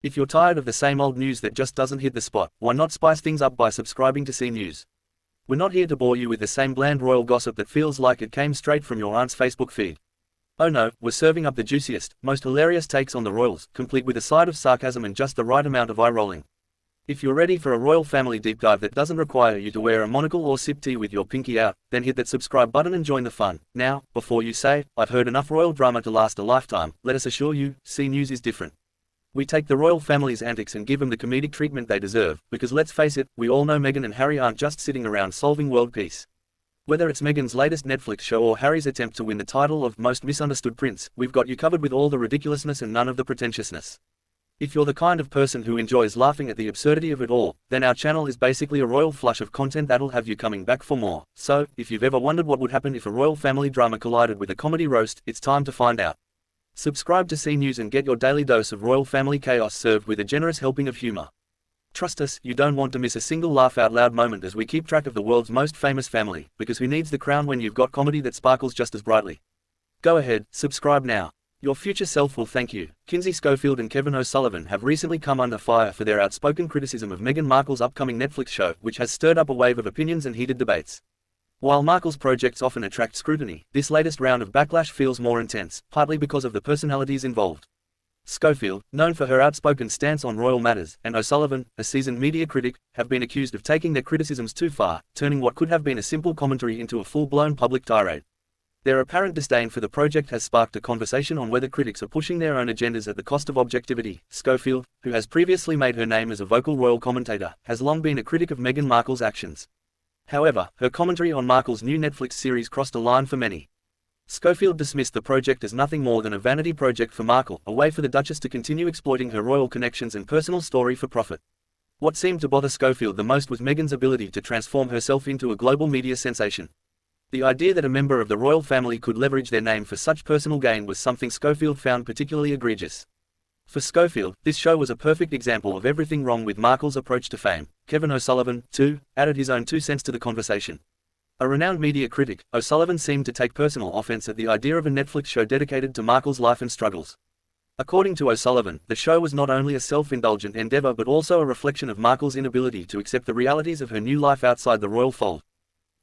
If you're tired of the same old news that just doesn't hit the spot, why not spice things up by subscribing to C News? We're not here to bore you with the same bland royal gossip that feels like it came straight from your aunt's Facebook feed. Oh no, we're serving up the juiciest, most hilarious takes on the royals, complete with a side of sarcasm and just the right amount of eye-rolling. If you're ready for a royal family deep dive that doesn't require you to wear a monocle or sip tea with your pinky out, then hit that subscribe button and join the fun. Now, before you say, "I've heard enough royal drama to last a lifetime," let us assure you, C News is different. We take the royal family's antics and give them the comedic treatment they deserve, because let's face it, we all know Meghan and Harry aren't just sitting around solving world peace. Whether it's Meghan's latest Netflix show or Harry's attempt to win the title of Most Misunderstood Prince, we've got you covered with all the ridiculousness and none of the pretentiousness. If you're the kind of person who enjoys laughing at the absurdity of it all, then our channel is basically a royal flush of content that'll have you coming back for more. So, if you've ever wondered what would happen if a royal family drama collided with a comedy roast, it's time to find out. Subscribe to C News and get your daily dose of royal family chaos served with a generous helping of humor. Trust us, you don't want to miss a single laugh out loud moment as we keep track of the world's most famous family, because who needs the crown when you've got comedy that sparkles just as brightly? Go ahead, subscribe now. Your future self will thank you. Kinsey Schofield and Kevin O'Sullivan have recently come under fire for their outspoken criticism of Meghan Markle's upcoming Netflix show, which has stirred up a wave of opinions and heated debates. While Markle's projects often attract scrutiny, this latest round of backlash feels more intense, partly because of the personalities involved. Schofield, known for her outspoken stance on royal matters, and O'Sullivan, a seasoned media critic, have been accused of taking their criticisms too far, turning what could have been a simple commentary into a full-blown public tirade. Their apparent disdain for the project has sparked a conversation on whether critics are pushing their own agendas at the cost of objectivity. Schofield, who has previously made her name as a vocal royal commentator, has long been a critic of Meghan Markle's actions. However, her commentary on Markle's new Netflix series crossed a line for many. Schofield dismissed the project as nothing more than a vanity project for Markle, a way for the Duchess to continue exploiting her royal connections and personal story for profit. What seemed to bother Schofield the most was Meghan's ability to transform herself into a global media sensation. The idea that a member of the royal family could leverage their name for such personal gain was something Schofield found particularly egregious. For Schofield, this show was a perfect example of everything wrong with Markle's approach to fame. Kevin O'Sullivan, too, added his own 2 cents to the conversation. A renowned media critic, O'Sullivan seemed to take personal offense at the idea of a Netflix show dedicated to Markle's life and struggles. According to O'Sullivan, the show was not only a self-indulgent endeavor but also a reflection of Markle's inability to accept the realities of her new life outside the royal fold.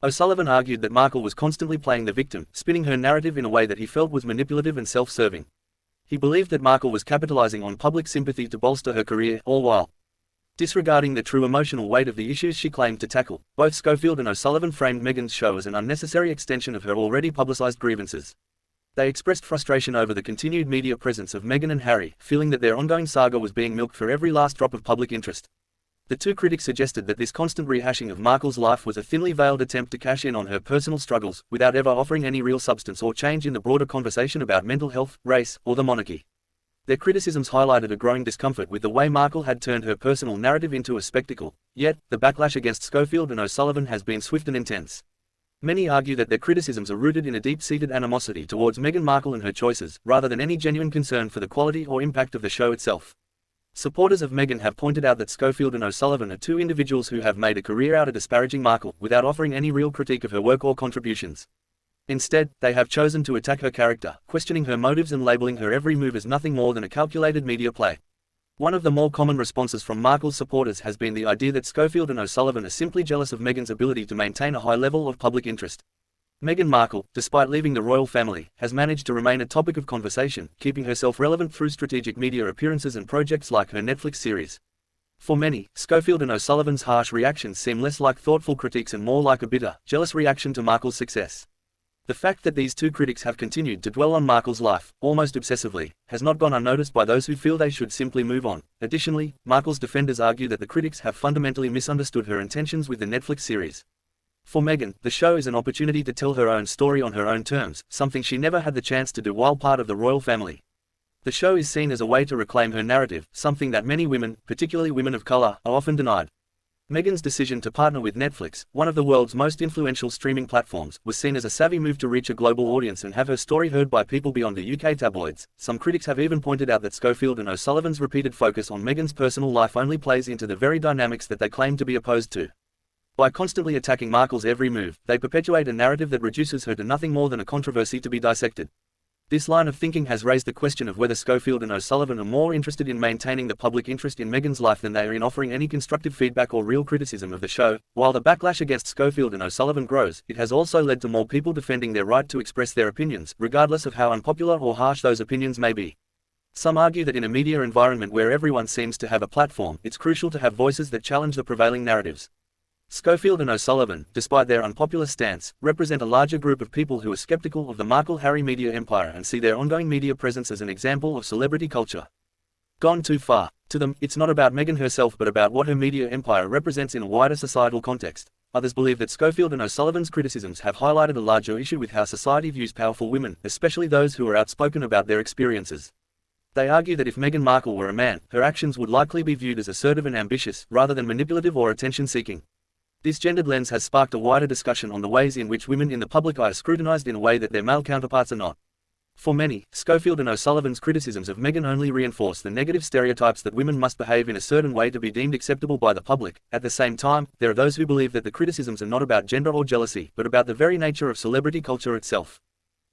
O'Sullivan argued that Markle was constantly playing the victim, spinning her narrative in a way that he felt was manipulative and self-serving. He believed that Markle was capitalizing on public sympathy to bolster her career, all while disregarding the true emotional weight of the issues she claimed to tackle. Both Schofield and O'Sullivan framed Meghan's show as an unnecessary extension of her already publicized grievances. They expressed frustration over the continued media presence of Meghan and Harry, feeling that their ongoing saga was being milked for every last drop of public interest. The two critics suggested that this constant rehashing of Markle's life was a thinly veiled attempt to cash in on her personal struggles, without ever offering any real substance or change in the broader conversation about mental health, race, or the monarchy. Their criticisms highlighted a growing discomfort with the way Markle had turned her personal narrative into a spectacle, yet, the backlash against Schofield and O'Sullivan has been swift and intense. Many argue that their criticisms are rooted in a deep-seated animosity towards Meghan Markle and her choices, rather than any genuine concern for the quality or impact of the show itself. Supporters of Meghan have pointed out that Schofield and O'Sullivan are two individuals who have made a career out of disparaging Markle, without offering any real critique of her work or contributions. Instead, they have chosen to attack her character, questioning her motives and labeling her every move as nothing more than a calculated media play. One of the more common responses from Markle's supporters has been the idea that Schofield and O'Sullivan are simply jealous of Meghan's ability to maintain a high level of public interest. Meghan Markle, despite leaving the royal family, has managed to remain a topic of conversation, keeping herself relevant through strategic media appearances and projects like her Netflix series. For many, Schofield and O'Sullivan's harsh reactions seem less like thoughtful critiques and more like a bitter, jealous reaction to Markle's success. The fact that these two critics have continued to dwell on Markle's life, almost obsessively, has not gone unnoticed by those who feel they should simply move on. Additionally, Markle's defenders argue that the critics have fundamentally misunderstood her intentions with the Netflix series. For Meghan, the show is an opportunity to tell her own story on her own terms, something she never had the chance to do while part of the royal family. The show is seen as a way to reclaim her narrative, something that many women, particularly women of color, are often denied. Meghan's decision to partner with Netflix, one of the world's most influential streaming platforms, was seen as a savvy move to reach a global audience and have her story heard by people beyond the UK tabloids. Some critics have even pointed out that Schofield and O'Sullivan's repeated focus on Meghan's personal life only plays into the very dynamics that they claim to be opposed to. By constantly attacking Markle's every move, they perpetuate a narrative that reduces her to nothing more than a controversy to be dissected. This line of thinking has raised the question of whether Schofield and O'Sullivan are more interested in maintaining the public interest in Meghan's life than they are in offering any constructive feedback or real criticism of the show. While the backlash against Schofield and O'Sullivan grows, it has also led to more people defending their right to express their opinions, regardless of how unpopular or harsh those opinions may be. Some argue that in a media environment where everyone seems to have a platform, it's crucial to have voices that challenge the prevailing narratives. Schofield and O'Sullivan, despite their unpopular stance, represent a larger group of people who are skeptical of the Markle-Harry media empire and see their ongoing media presence as an example of celebrity culture gone too far. To them, it's not about Meghan herself but about what her media empire represents in a wider societal context. Others believe that Schofield and O'Sullivan's criticisms have highlighted a larger issue with how society views powerful women, especially those who are outspoken about their experiences. They argue that if Meghan Markle were a man, her actions would likely be viewed as assertive and ambitious, rather than manipulative or attention-seeking. This gendered lens has sparked a wider discussion on the ways in which women in the public eye are scrutinized in a way that their male counterparts are not. For many, Schofield and O'Sullivan's criticisms of Meghan only reinforce the negative stereotypes that women must behave in a certain way to be deemed acceptable by the public. At the same time, there are those who believe that the criticisms are not about gender or jealousy, but about the very nature of celebrity culture itself.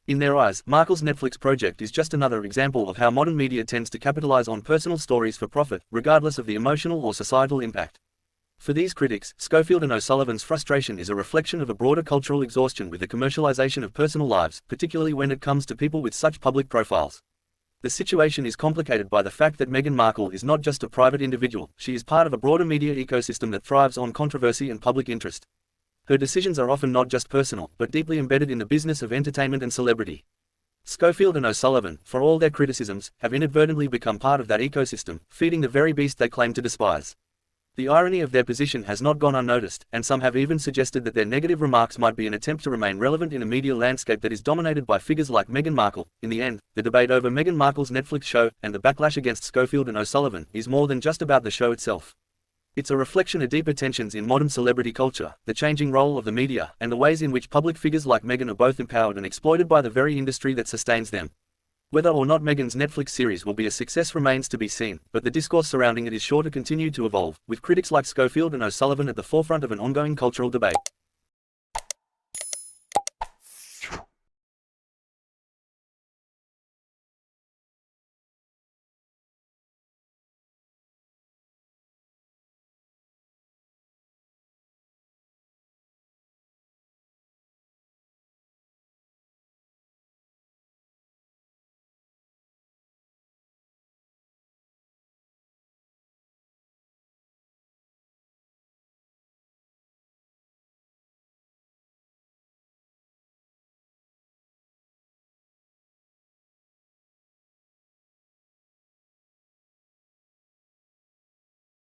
In their eyes, Markle's Netflix project is just another example of how modern media tends to capitalize on personal stories for profit, regardless of the emotional or societal impact. For these critics, Schofield and O'Sullivan's frustration is a reflection of a broader cultural exhaustion with the commercialization of personal lives, particularly when it comes to people with such public profiles. The situation is complicated by the fact that Meghan Markle is not just a private individual, she is part of a broader media ecosystem that thrives on controversy and public interest. Her decisions are often not just personal, but deeply embedded in the business of entertainment and celebrity. Schofield and O'Sullivan, for all their criticisms, have inadvertently become part of that ecosystem, feeding the very beast they claim to despise. The irony of their position has not gone unnoticed, and some have even suggested that their negative remarks might be an attempt to remain relevant in a media landscape that is dominated by figures like Meghan Markle. In the end, the debate over Meghan Markle's Netflix show, and the backlash against Schofield and O'Sullivan, is more than just about the show itself. It's a reflection of deeper tensions in modern celebrity culture, the changing role of the media, and the ways in which public figures like Meghan are both empowered and exploited by the very industry that sustains them. Whether or not Meghan's Netflix series will be a success remains to be seen, but the discourse surrounding it is sure to continue to evolve, with critics like Schofield and O'Sullivan at the forefront of an ongoing cultural debate.